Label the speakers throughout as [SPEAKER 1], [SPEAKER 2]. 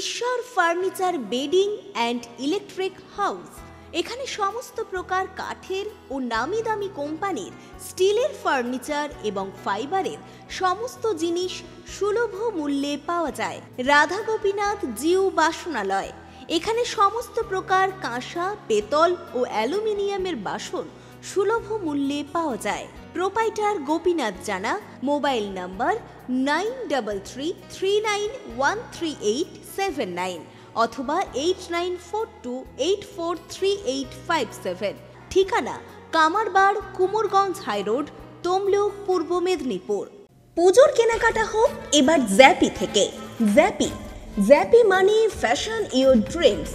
[SPEAKER 1] ঈশ্বর furniture bedding and electric house. এখানে সমস্ত প্রকার কাঠের ও নামি দামি কোম্পানির স্টিলের ফার্নিচার এবং ফাইবারের সমস্ত জিনিস সুলভ মূল্যে পাওয়া যায়। রাধা গোপীনাথ জিউ বাসনালয়। এখানে সমস্ত প্রকার কাঁসা, পেতল ও অ্যালুমিনিয়ামের বাসন সুলভ মূল্যে পাওয়া যায়। প্রোপাইটার গোপীনাথ জানা। মোবাইল নাম্বার 9333913879 অথবা 8942843857। ঠিকানা কামারবাড়, কুমোরগঞ্জ হাইরোড, তমলুক, পূর্ব মেদিনীপুর। পুজোর কেনাকাটা হোক এবার জ্যাপি থেকে। জ্যাপি মানে ফ্যাশন ইওর ড্রিমস।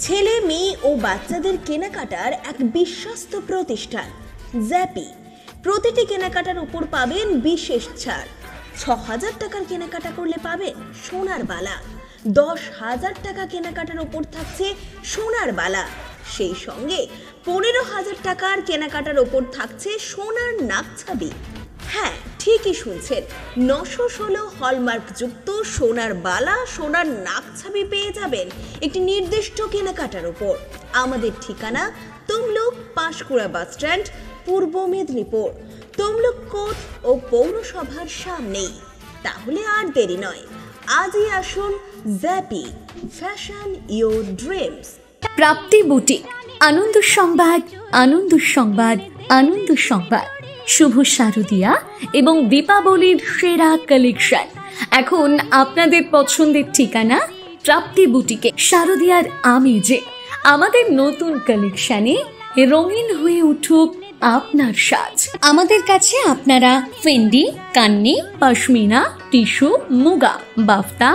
[SPEAKER 1] ছেলে, মেয়ে ও বাচ্চাদের কেনাকাটার এক বিশ্বস্ত প্রতিষ্ঠান জ্যাপি। প্রতিটি কেনাকাটার উপর পাবেন বিশেষ ছাড়। ৬,০০০ টাকার কেনাকাটা করলে পাবেন সোনার বালা। ১০,০০০ টাকা কেনাকাটার উপর থাকছে সোনার বালা। সেই সঙ্গে ১৫,০০০ টাকার কেনাকাটার উপর থাকছে সোনার নাকছাবি। হ্যাঁ, ঠিকই শুনছেন, ৯১৬ হলমার্কযুক্ত সোনার বালা, সোনার নাকছাবি পেয়ে যাবেন একটি নির্দিষ্ট কেনাকাটার উপর। আমাদের ঠিকানা তমলুক পাঁশকুড়া বাস স্ট্যান্ড, পূর্ব মেদিনীপুর। তমলুক কোর্ট ও পৌরসভার সামনেই। তাহলে আর দেরি নয়, আজই আসুন জ্যাপি, fashion your dreams.
[SPEAKER 2] Prapti boutique. আনন্দ সংবাদ, আনন্দ সংবাদ, আনন্দ সংবাদ। শুভ শারদিয়া এবং দীপাবলির সেরা কালেকশন এখন আপনাদের পছন্দের ঠিকানা প্রাপ্তি বুটিকে। শারদিয়ার আমেজে আমাদের নতুন কালেকশনে রঙিন হয়ে উঠুক আপনার সাজ। আমাদের কাছে আপনারা Fendi, Kanni, pashmina, tissue, muga, বাফতা,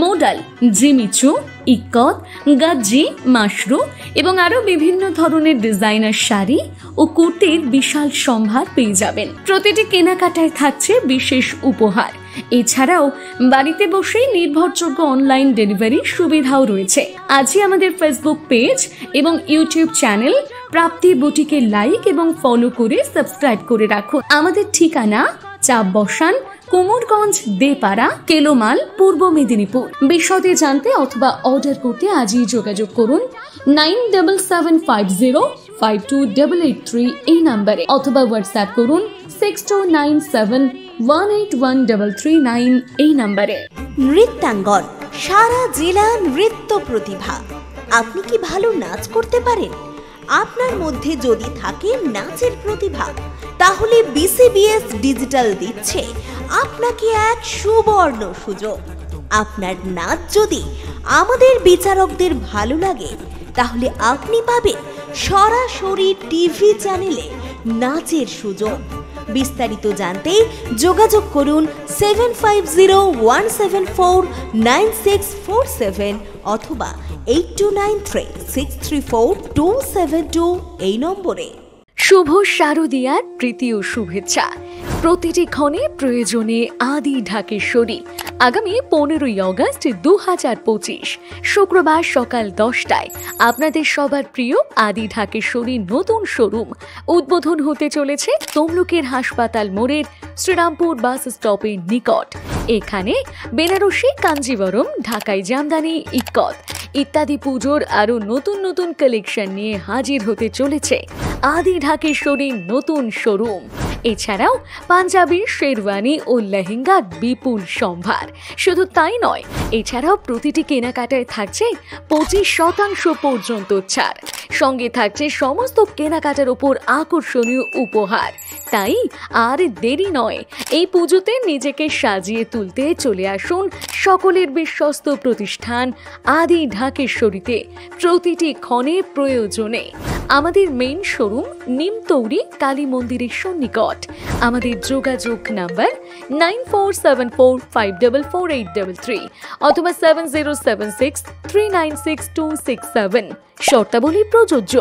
[SPEAKER 2] modal, Jimmy Choo, ikat, গাজ্জি, Mashru এবং আরো বিভিন্ন ধরনের ডিজাইনার শাড়ি ও কুর্তির বিশাল সম্ভার পেয়ে যাবেন। প্রতিটি কেনাকাটায় থাকছে বিশেষ উপহার। এছাড়াও বাড়িতে বসেই নির্ভরযোগ্য অনলাইন ডেলিভারি সুবিধাও রয়েছে। আজই আমাদের ফেসবুক পেজ এবং ইউটিউব চ্যানেল প্রাপ্তি বুটিকে লাইক এবং ফলো করে সাবস্ক্রাইব করে রাখুন। আমাদের ঠিকানা চাপ বসান, কুমোরগঞ্জ দেপাড়া, কেলোমাল, পূর্ব মেদিনীপুর। বিশদে জানতে অথবা অর্ডার করতে আজই যোগাযোগ করুন 9750528883 এই নাম্বারে, অথবা হোয়াটসঅ্যাপ করুন 6297181339 এই নাম্বারে।
[SPEAKER 1] নৃত্যাঙ্গন, সারা জেলা নৃত্য প্রতিভা। আপনি কি ভালো নাচ করতে পারেন? আপনার মধ্যে যদি থাকে নাচের প্রতিভা, তাহলে বিসিবিএস ডিজিটাল দিচ্ছে আপনাকে এক সুবর্ণ সুযোগ। আপনার নাচ যদি আমাদের বিচারকদের ভালো লাগে, তাহলে আপনি পাবেন সরাসরি টিভি চ্যানেলে নাচের সুযোগ। বিস্তারিত জানতে যোগাযোগ করুন 7501749647 অথবা 8293634272 এই নম্বরে।
[SPEAKER 2] শুভ শারদিয়ার প্রীতি ও শুভেচ্ছা। প্রতিটি ক্ষণে প্রয়োজনে আদি ঢাকেশ্বরী। আগামী 15ই অগস্ট 2025 শুক্রবার সকাল 10টায় আপনাদের সবার প্রিয় আদি ঢাকেশ্বরী নতুন শোরুম উদ্বোধন হতে চলেছে তমলুকের হাসপাতাল মোড়ের শ্রীরামপুর বাস স্টপের নিকট। এখানে বেনারসি, কাঞ্জিবরম, ঢাকাই জামদানি, ইক্কত ইত্যাদি পুজোর আরো নতুন নতুন কালেকশন নিয়ে হাজির হতে চলেছে আদি ঢাকেশ্বরীর নতুন শোরুম। এছাড়াও পাঞ্জাবি, শেরওয়ানি ও লেহেঙ্গার বিপুল সম্ভার। শুধু তাই নয়, এছাড়াও প্রতিটি কেনাকাটায় থাকছে 25% পর্যন্ত ছাড়। সঙ্গে থাকছে সমস্ত কেনাকাটার উপর আকর্ষণীয় উপহার। তাই আর দেরি নয়, এই পুজোতে নিজেকে সাজিয়ে তুলতে চলে আসুন সকলের বিশ্বস্ত প্রতিষ্ঠান আদি ঢাকেশ্বরীতে। প্রতিটি ক্ষণে প্রয়োজনে আমাদের মেইন শোরুম নিমতৌরি কালী মন্দিরের সন্নিকট। আমাদের যোগাযোগ নাম্বার 9474544833 অথবা 7076396267। শর্তাবলী প্রযোজ্য।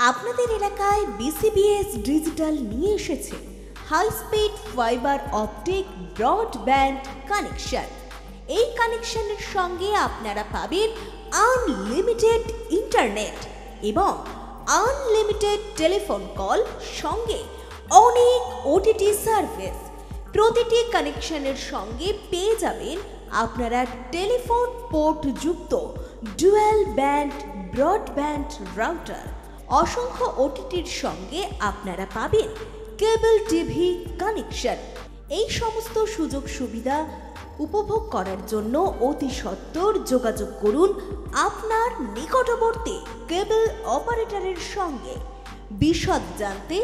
[SPEAKER 1] আপনাদের এলাকায় বিসিবিএস ডিজিটাল নিয়ে এসেছে high speed fibre optic broadband connection. এই কানেকশনের সঙ্গে আপনারা পাবেন আনলিমিটেড ইন্টারনেট এবং আনলিমিটেড টেলিফোন কল, সঙ্গে অনেক ওটিটি সার্ভিস। প্রতিটি কানেকশনের সঙ্গে পেয়ে যাবেন আপনারা টেলিফোন পোর্ট যুক্ত ডুয়াল ব্যান্ড ব্রডব্যান্ড রাউটার, অসংখ্য ওটিটির সঙ্গে আপনারা পাবেন কেবল টিভি কানেকশন। এই সমস্ত সুযোগ সুবিধা উপভোগ করার জন্য অতি সত্বর যোগাযোগ করুন আপনার নিকটবর্তী কেবল অপারেটরের সঙ্গে। বিশদ জানতে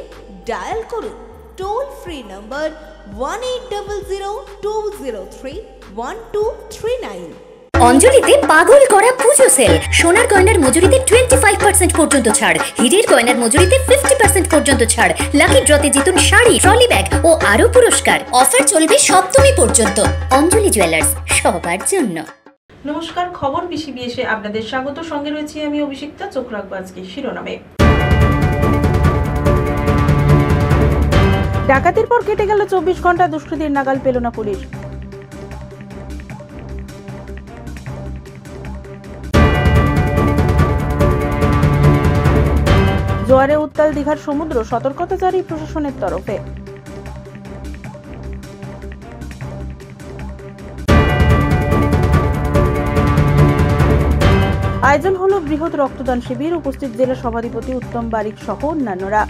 [SPEAKER 1] ডায়াল করুন টোল ফ্রি নম্বর 1800203139।
[SPEAKER 3] অঞ্জলিতে পাগল করা পুজো সেল। সোনার গয়নার মজুরিতে 25% পর্যন্ত ছাড়, হীরের গয়নার মজুরিতে 50% পর্যন্ত ছাড়, লাকি ড্রতে জিতুন শাড়ি, ট্রলি ব্যাগ ও আরো পুরস্কার। অফার চলবে সপ্তমী পর্যন্ত। অঞ্জলি জুয়েলার্স, সবার জন্য।
[SPEAKER 4] নমস্কার, খবর বিসিবিএসে আপনাদের স্বাগত। সঙ্গে রয়েছি আমি অভিষিক্তা। চোখ রাখবো আজকে শিরোনামে। ডাকাতির পর কেটে গেল 24 ঘন্টা, দুষ্কৃতীর নাগাল পেল না পুলিশ। জোয়ারে উত্তাল দীঘার সমুদ্র, সতর্কতা জারি প্রশাসনের তরফে। আয়োজন হলো বৃহৎ রক্তদান শিবির, উপস্থিত জেলা সভাধিপতি উত্তম বারিক সহ অন্যান্যরা।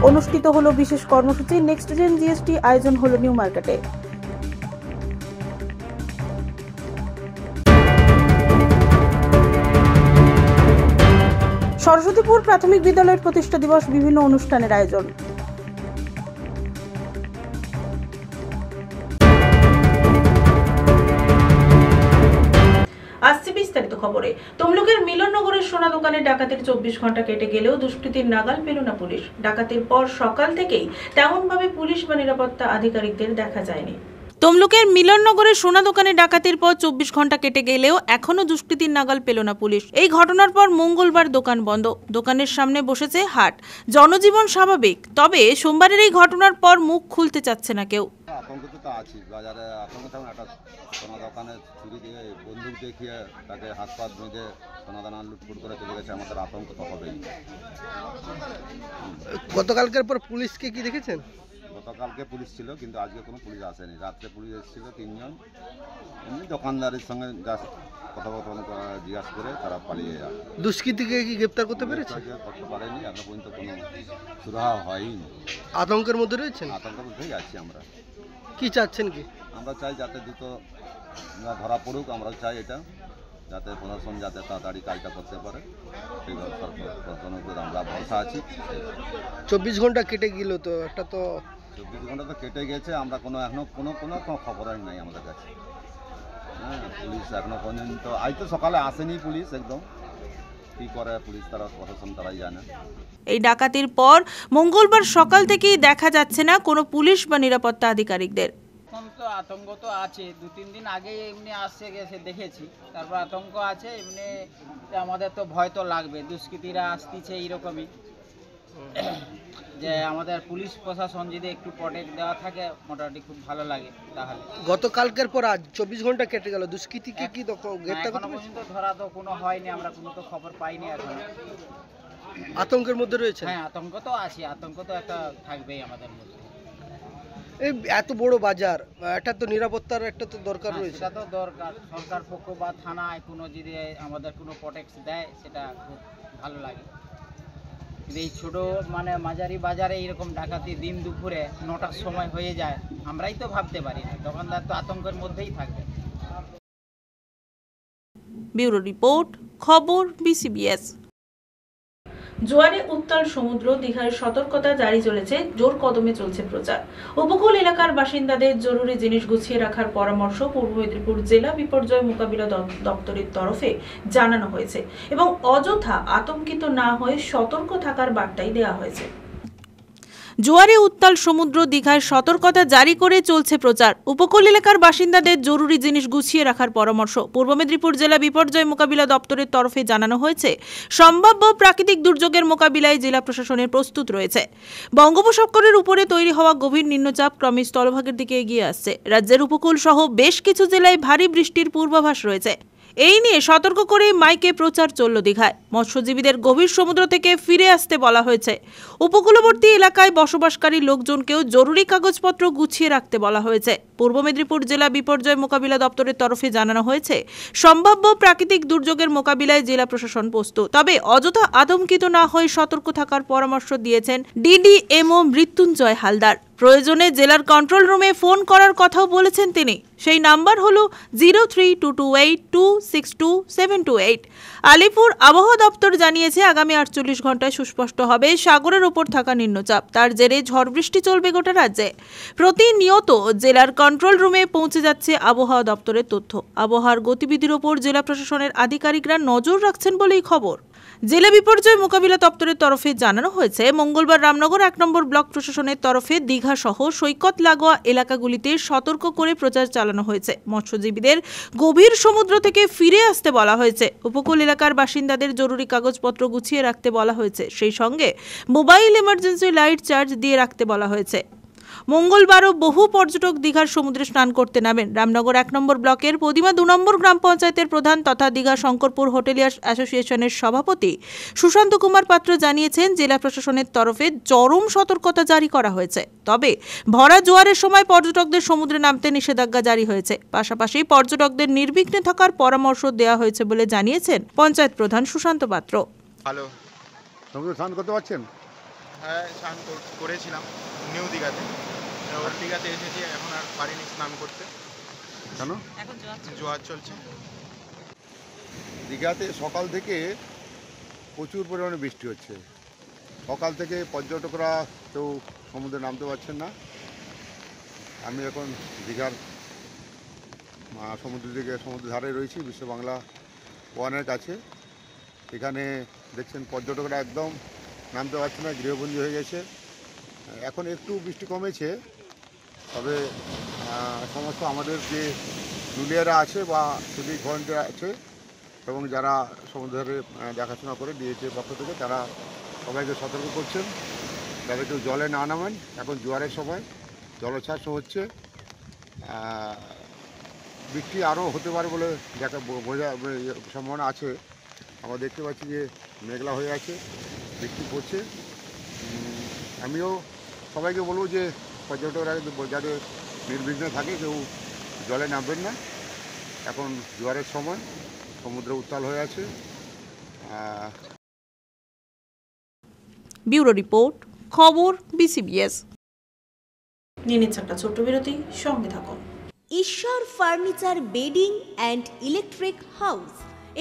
[SPEAKER 4] অনুষ্ঠিত হলো বিশেষ কর্মসূচি নেক্সট জেন জিএসটি, আয়োজন হলো নিউ মার্কেটে। সরস্বতীপুর প্রাথমিক বিদ্যালয়ের প্রতিষ্ঠা দিবস, বিভিন্ন অনুষ্ঠানের আয়োজন। আসছে বিস্তারিত খবরে। তমলুকের মিলননগরের সোনা দোকানে ডাকাতির 24 ঘন্টা কেটে গেলেও দুষ্কৃতীর নাগাল পেল না পুলিশ। ডাকাতির পর সকাল থেকেই তেমনভাবে পুলিশ বা নিরাপত্তা আধিকারিকদের দেখা যায়নি। তমলুকের মিলননগরের সোনা দোকানে ডাকাতির পর 24 ঘন্টা কেটে গেলেও এখনো দুষ্কৃতীর নাগাল পেল না পুলিশ। এই ঘটনার পর মঙ্গলবার দোকান বন্ধ, দোকানের সামনে বসেছে হাট, জনজীবন স্বাভাবিক। তবে সোমবারের এই ঘটনার পর মুখ খুলতে চাচ্ছে না কেউ।
[SPEAKER 5] আতঙ্কিত তো আছি, বাজারে আতঙ্ক থাকুন। একটা সোনা দোকানে চুরি দিয়ে বন্দুক দেখিয়ে তাকে হাত পাত বেঁধে সোনা দানা লুটফুট করে চলে গেছে, আমাদের আতঙ্ক তো হবেই।
[SPEAKER 6] গতকালকের পর পুলিশকে কি দেখেছেন?
[SPEAKER 5] গতকালকে পুলিশ ছিল, কিন্তু আজকে কোনো পুলিশ আসেনি। রাত্রে পুলিশ এসেছিল 3 জন, এমনি দোকানদারের সঙ্গে কথোপকথন জিজ্ঞাসা করে তারা পালিয়ে যায়।
[SPEAKER 6] দুষ্কৃতীকে কি গ্রেপ্তার করতে পেরেছে?
[SPEAKER 5] করতে পারেনি, এখনো পর্যন্ত কোনো সুরাহা হয়নি।
[SPEAKER 6] আতঙ্কের মধ্যে রয়েছেন?
[SPEAKER 5] আতঙ্কের মধ্যেই আছি আমরা।
[SPEAKER 6] কি চাচ্ছেন কি?
[SPEAKER 5] আমরা চাই যাতে দ্রুত ধরা পড়ুক, আমরা চাই এটা, যাতে প্রশাসন যাতে তাড়াতাড়ি কাজটা করতে পারে, সেই প্রশাসনের উপর আমরা ভরসা আছি।
[SPEAKER 6] 24 ঘন্টা কেটে গেল, তো একটা তো
[SPEAKER 5] 24 ঘন্টা তো কেটে গেছে, আমরা এখনো কোনো খবরই নাই আমাদের কাছে। হ্যাঁ, পুলিশ এখনো পর্যন্ত আজ তো সকালে আসেনি পুলিশ, একদম কী করে পুলিশ, তারা প্রশাসন তারাই জানে।
[SPEAKER 4] এই ডাকাতির পর মঙ্গলবার সকাল থেকেই দেখা যাচ্ছে না কোনো পুলিশ বা নিরাপত্তা আধিকারিকদের।
[SPEAKER 7] এখন তো আতঙ্ক তো আছে, 2-3 দিন আগে এমনি আসছে গেছে দেখেছি, তারপর আতঙ্ক আছে এমনি। আমাদের তো ভয় তো লাগবে, দুষ্কৃতীরা আসতেছে এইরকমই, যে আমাদের পুলিশ প্রশাসন যদি একটু প্রটেক্ট দেওয়া থাকে মোটামুটি খুব ভালো লাগে। তাহলে
[SPEAKER 6] গতকালকের পর আজ 24 ঘন্টা কেটে গেল, দুষ্কৃতীকে কি গ্রেপ্তার করতে
[SPEAKER 7] এখনো পর্যন্ত ধরা তো কোনো হয়নি, আমরা কোনো তো খবর পাইনি এখন।
[SPEAKER 6] আতঙ্কের মধ্যে রয়েছে?
[SPEAKER 7] হ্যাঁ, আতঙ্ক তো আছে, আতঙ্ক তো একটা থাকবেই আমাদের মধ্যে।
[SPEAKER 6] এই এত বড় বাজার, এটা তো নিরাপত্তার একটা তো দরকার রয়েছে।
[SPEAKER 7] সেটা তো দরকার, সরকার পক্ষ বা থানায় কোনো যদি আমাদের কোনো প্রোটেক্ট দেয় সেটা খুব ভালো লাগে। এই ছোট মানে মাঝারি বাজারে এইরকম ডাকাতি দিন দুপুরে 9টার সময় হয়ে যায়, আমরাই তো ভাবতে পারি না, দোকানদার তো আতঙ্কের মধ্যেই থাকবে।
[SPEAKER 4] ব্যুরো রিপোর্ট, খবর বিসিবিএস। জোয়ারে উত্তাল সমুদ্র, দীঘায় সতর্কতা জারি চলেছে, জোর কদমে চলছে প্রচার। উপকূল এলাকার বাসিন্দাদের জরুরি জিনিস গুছিয়ে রাখার পরামর্শ পূর্ব মেদিনীপুর জেলা বিপর্যয় মোকাবিলা দপ্তরের তরফে জানানো হয়েছে এবং অযথা আতঙ্কিত না হয়ে সতর্ক থাকার বার্তাই দেওয়া হয়েছে। জোয়ারে উত্তাল সমুদ্র, দীঘায় সতর্কতা জারি করে চলছে প্রচার। উপকূল এলাকার বাসিন্দাদের জরুরি জিনিস গুছিয়ে রাখার পরামর্শ পূর্ব মেদিনীপুর জেলা বিপর্যয় মোকাবিলা দপ্তরের তরফে জানানো হয়েছে। সম্ভাব্য প্রাকৃতিক দুর্যোগের মোকাবিলায় জেলা প্রশাসনের প্রস্তুত রয়েছে। বঙ্গোপসাগরের উপরে তৈরি হওয়া গভীর নিম্নচাপ ক্রমে স্থলভাগের দিকে এগিয়ে আসছে। রাজ্যের উপকূল সহ বেশ কিছু জেলায় ভারী বৃষ্টির পূর্বাভাস রয়েছে। এই নিয়ে সতর্ক করে মাইকে প্রচার চলল দীঘায়। মৎস্যজীবীদের গভীর সমুদ্র থেকে ফিরে আসতে বলা হয়েছে। উপকূলবর্তী এলাকায় বসবাসকারী লোকজনকেও জরুরি কাগজপত্র গুছিয়ে রাখতে বলা হয়েছে। পূর্ব মেদিনীপুর জেলা বিপর্যয় মোকাবিলা দপ্তরের তরফে জানানো হয়েছে, সম্ভাব্য প্রাকৃতিক দুর্যোগের মোকাবিলায় জেলা প্রশাসন প্রস্তুত। তবে অযথা আতঙ্কিত না হয়ে সতর্ক থাকার পরামর্শ দিয়েছেন ডিডিএমও মৃত্যুঞ্জয় হালদার। প্রয়োজনে জেলার কন্ট্রোল রুমে ফোন করার কথাও বলেছেন তিনি। সেই নাম্বার হলো 0322826728। আলিপুর আবহাওয়া দপ্তর জানিয়েছে, আগামী 48 ঘন্টায় সুস্পষ্ট হবে সাগরের ওপর থাকা নিম্নচাপ। তার জেরে ঝড় বৃষ্টি চলবে গোটা রাজ্যে। প্রতিনিয়ত জেলার কন্ট্রোল রুমে পৌঁছে যাচ্ছে আবহাওয়া দপ্তরের তথ্য। আবহাওয়ার গতিবিধির ওপর জেলা প্রশাসনের আধিকারিকরা নজর রাখছেন বলেই খবর। জেলা বিপর্যয় মোকাবিলা দপ্তরের তরফে জানানো হয়েছে, মঙ্গলবার রামনগর 1 নম্বর ব্লক প্রশাসনের তরফে দীঘা সহ সৈকত লাগোয়া এলাকাগুলিতে সতর্ক করে প্রচার চালানো হয়েছে। মৎস্যজীবীদের গভীর সমুদ্র থেকে ফিরে আসতে বলা হয়েছে। উপকূল এলাকার বাসিন্দাদের জরুরি কাগজপত্র গুছিয়ে রাখতে বলা হয়েছে। সেই সঙ্গে মোবাইল এমার্জেন্সি লাইট চার্জ দিয়ে রাখতে বলা হয়েছে। মঙ্গলবারও বহু পর্যটক দীঘার সমুদ্রে স্নান করতে নামেন। রামনগর 1 নম্বর ব্লকের পদিমা 2 নম্বর গ্রাম পঞ্চায়েতের প্রধান তথা দীঘা শঙ্করপুর হোটেলিয়ার্স অ্যাসোসিয়েশনের সভাপতি সুশান্ত কুমার পাত্র জানিয়েছেন, জেলা প্রশাসনের তরফে চরম সতর্কতা জারি করা হয়েছে। তবে ভরা জোয়ারের সময় পর্যটকদের সমুদ্রে নামতে নিষেধাজ্ঞা জারি হয়েছে। পাশাপাশি পর্যটকদের নির্বিঘ্নে থাকার পরামর্শ দেওয়া হয়েছে বলে জানিয়েছেন পঞ্চায়েত প্রধান সুশান্ত পাত্র।
[SPEAKER 8] হ্যালো,
[SPEAKER 9] সমুদ্রে স্নান করতে পারছেন?
[SPEAKER 8] হ্যাঁ, স্নান করেছিলাম নিউ দীঘাতে। ওর দীঘাতে এসেছি, এখন আর পারিনি স্নান করতে।
[SPEAKER 9] কেন?
[SPEAKER 8] এখন জোয়ার চলছে।
[SPEAKER 9] দীঘাতে সকাল থেকে প্রচুর পরিমাণে বৃষ্টি হচ্ছে। সকাল থেকে পর্যটকরা কেউ সমুদ্রে নামতে পারছেন না। আমি এখন দীঘার সমুদ্র ধারে রয়েছি, বিশ্ব বাংলা 1-এর কাছে। এখানে দেখছেন পর্যটকরা একদম নামতে পারছে না, গৃহবন্দী হয়ে গেছে। এখন একটু বৃষ্টি কমেছে, তবে সমস্ত আমাদের যে জুনিয়ররা আছে বা সিভিক ভলেন্টিয়ার আছে এবং যারা সমুদ্রে দেখাশোনা করে ডিএচএ পক্ষ থেকে, তারা সবাইকে সতর্ক করছেন যাতে কেউ জলে না নামেন। এখন জোয়ারের সময় জলোচ্ছ্বাস হচ্ছে, বৃষ্টি আরও হতে পারে বলে বোঝা সম্ভাবনা আছে। আমরা দেখতে পাচ্ছি যে মেঘলা হয়ে আছে, বৃষ্টি পড়ছে। আমিও সবাইকে বলবো যে পর্যটকরা যাতে নির্বিঘ্নে থাকে, কেউ জলে নামবেন না। এখন জোয়ারের সময়, সমুদ্র উত্তাল হয়ে আছে।
[SPEAKER 4] ব্যুরো রিপোর্ট, খবর বিসিবিএস। নিয়ে নিচ্ছে একটা ছোট্ট বিরতি, সঙ্গে থাকুন।
[SPEAKER 1] ঈশ্বর furniture bedding and electric house.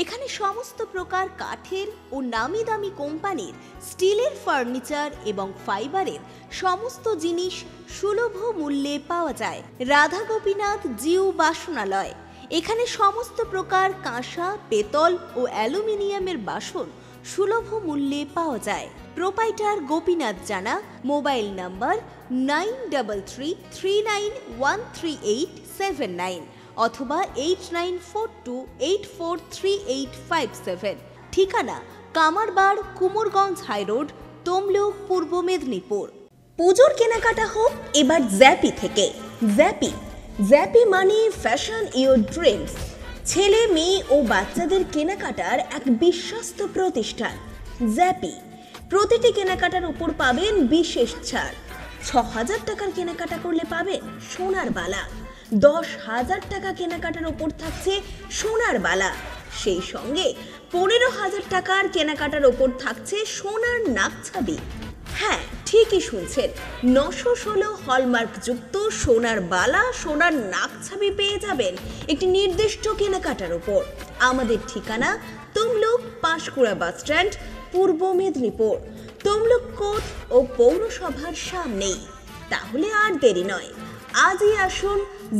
[SPEAKER 1] এখানে সমস্ত প্রকার কাঠের ও নামি দামি কোম্পানির স্টিলের ফার্নিচার এবং ফাইবারের সমস্ত জিনিস সুলভ মূল্যে পাওয়া যায়। রাধা গোপীনাথ জিউ বাসনালয়। এখানে সমস্ত প্রকার কাঁসা, পেতল ও অ্যালুমিনিয়ামের বাসন সুলভ মূল্যে পাওয়া যায়। প্রোপাইটার গোপীনাথ জানা। মোবাইল নাম্বার 9333913879 অথবা 8942843857। ঠিকানা কামারবাড় কুমোরগঞ্জ হাইরোড, তমলুক, পূর্ব মেদিনীপুর। পুজোর কেনাকাটা হোক এবার জ্যাপি থেকে। জ্যাপি মানে ফ্যাশন ইওর ড্রিমস। ছেলে, মেয়ে ও বাচ্চাদের কেনাকাটার এক বিশ্বস্ত প্রতিষ্ঠান জ্যাপি। প্রতিটি কেনাকাটার উপর পাবেন বিশেষ ছাড়। 6000 টাকার কেনাকাটা করলে পাবেন সোনার বালা। 10,000 টাকা কেনাকাটার উপর থাকছে সোনার বালা। সেই সঙ্গে 15,000 টাকার কেনাকাটার উপর থাকছে সোনার নাকছাবি। হ্যাঁ, ঠিকই শুনছেন, 916 হলমার্ক যুক্ত সোনার বালা, সোনার নাকছাবি পেয়ে যাবেন একটি নির্দিষ্ট কেনাকাটার উপর। আমাদের ঠিকানা তমলুক পাঁশকুড়া বাস স্ট্যান্ড, পূর্ব মেদিনীপুর। তমলুক কোর্ট ও পৌরসভার সামনেই। তাহলে আর দেরি নয়, আজই আসুন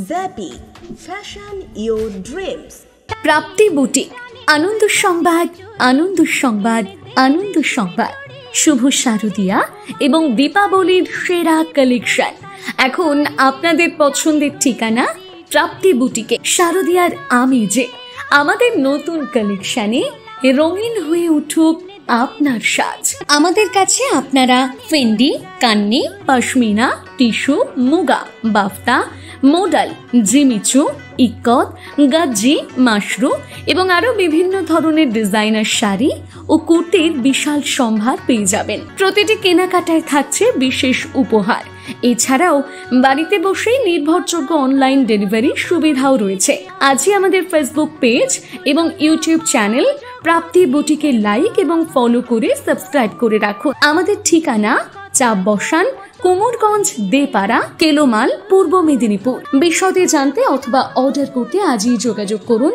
[SPEAKER 1] জ্যাপি, fashion your dreams.
[SPEAKER 2] Prapti boutique, আনন্দ সংবাদ, আনন্দ সংবাদ, আনন্দ সংবাদ। শুভ শারদিয়া এবং দীপাবলির সেরা কালেকশন এখন আপনাদের পছন্দের ঠিকানা প্রাপ্তি বুটিকে। শারদিয়ার আমেজে আমাদের নতুন কালেকশনে রঙিন হয়ে উঠুক আপনার সাজ। আমাদের কাছে আপনারা Fendi, Kanni, pashmina, tissue, muga, বাফতা, modal, Jimmy Choo, ikat, গাজ্জি, Mashru এবং আরো বিভিন্ন ধরনের ডিজাইনার শাড়ি ও কুর্তির বিশাল সম্ভার পেয়ে যাবেন। প্রতিটি কেনাকাটায় থাকছে বিশেষ উপহার। এছাড়াও বাড়িতে বসেই নির্ভরযোগ্য অনলাইন ডেলিভারি সুবিধাও রয়েছে। আজই আমাদের ফেসবুক পেজ এবং ইউটিউব চ্যানেল প্রাপ্তি বুটিকে লাইক এবং ফলো করে সাবস্ক্রাইব করে রাখুন। আমাদের ঠিকানা চাপ বসান, কুমোরগঞ্জ, দেপাড়া, কেলোমাল, পূর্ব মেদিনীপুর। বিশদে জানতে অথবা অর্ডার করতে আজই যোগাযোগ করুন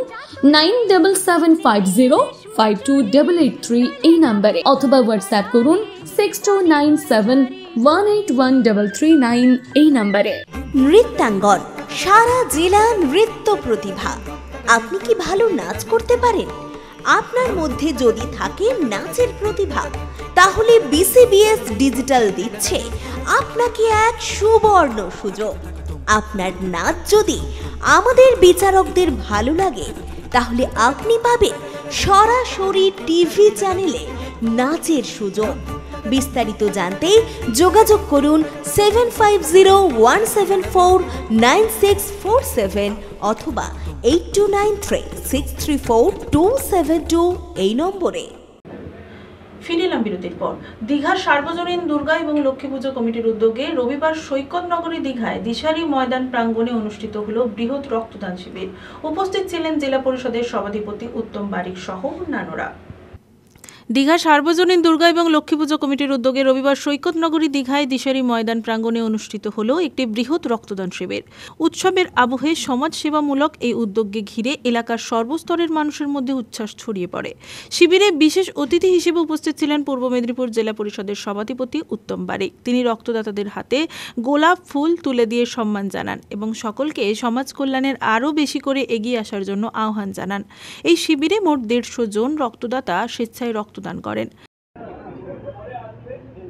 [SPEAKER 2] 9775052883 এই নাম্বারে, অথবা হোয়াটসঅ্যাপ করুন 6297181339 এই নাম্বারে।
[SPEAKER 1] নৃত্যাঙ্গন, সারা জেলা নৃত্য প্রতিভা। আপনি কি ভালো নাচ করতে পারেন? আপনার মধ্যে যদি থাকে নাচের প্রতিভা, তাহলে বিসিবিএস ডিজিটাল দিচ্ছে আপনাকে এক সুবর্ণ সুযোগ। আপনার নাচ যদি আমাদের বিচারকদের ভালো লাগে, তাহলে আপনি পাবেন সরাসরি টিভি চ্যানেলে নাচের সুযোগ। বিস্তারিত জানতে যোগাযোগ করুন 7501749647 অথবা 8293634272 এই নম্বরে।
[SPEAKER 4] ফিরে এলাম বিরতির পর। দীঘার সার্বজনীন দুর্গা এবং লক্ষ্মী পুজো কমিটির উদ্যোগে রবিবার সৈকত নগরী দীঘায় দিশারি ময়দান প্রাঙ্গণে অনুষ্ঠিত হলো বৃহৎ রক্তদান শিবির। উপস্থিত ছিলেন জেলা পরিষদের সভাধিপতি উত্তম বারিক সহ অন্যান্যরা। দীঘা সার্বজনীন দুর্গা এবং লক্ষ্মী পুজো কমিটির উদ্যোগে রবিবার সৈকত নগরী দীঘায় দিশারি ময়দান প্রাঙ্গণে অনুষ্ঠিত হলো একটি বৃহৎ রক্তদান শিবির। উৎসবের আবহে সমাজ সেবামূলক এই উদ্যোগকে ঘিরে এলাকার সর্বস্তরের মানুষের মধ্যে উচ্ছ্বাস ছড়িয়ে পড়ে। শিবিরে বিশেষ অতিথি হিসেবে উপস্থিত ছিলেন পূর্ব মেদিনীপুর জেলা পরিষদের সভাধিপতি উত্তম বারিক। তিনি রক্তদাতাদের হাতে গোলাপ ফুল তুলে দিয়ে সম্মান জানান এবং সকলকে সমাজ কল্যাণের আরও বেশি করে এগিয়ে আসার জন্য আহ্বান জানান। এই শিবিরে মোট 150 জন রক্তদাতা স্বেচ্ছায় রক্তদান করেন।